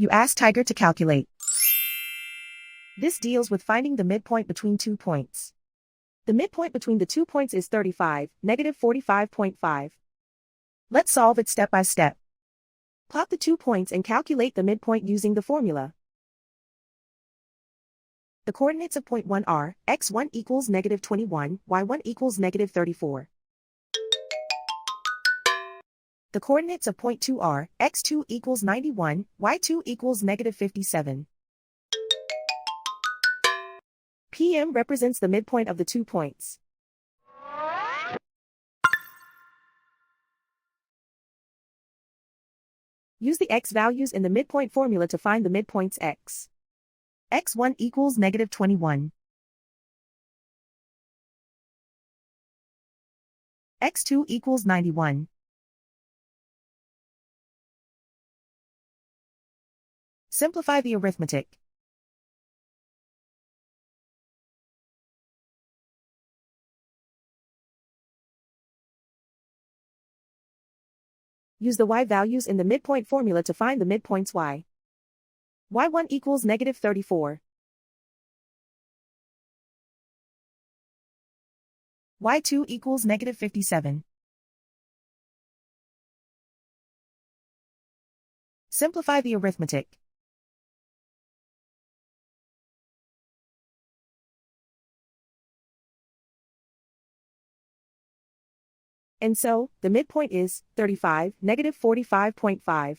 You ask Tiger to calculate. This deals with finding the midpoint between 2 points. The midpoint between the 2 points is 35, negative 45.5. Let's solve it step by step. Plot the 2 points and calculate the midpoint using the formula. The coordinates of point 1 are, x1 equals negative 21, y1 equals negative 34. The coordinates of point 2 are, x2 equals 91, y2 equals negative 57. PM represents the midpoint of the 2 points. Use the x values in the midpoint formula to find the midpoints x. x1 equals negative 21. x2 equals 91. Simplify the arithmetic. Use the y values in the midpoint formula to find the midpoints y. y1 equals negative 34. y2 equals negative 57. Simplify the arithmetic. And so, the midpoint is 35, negative 45.5.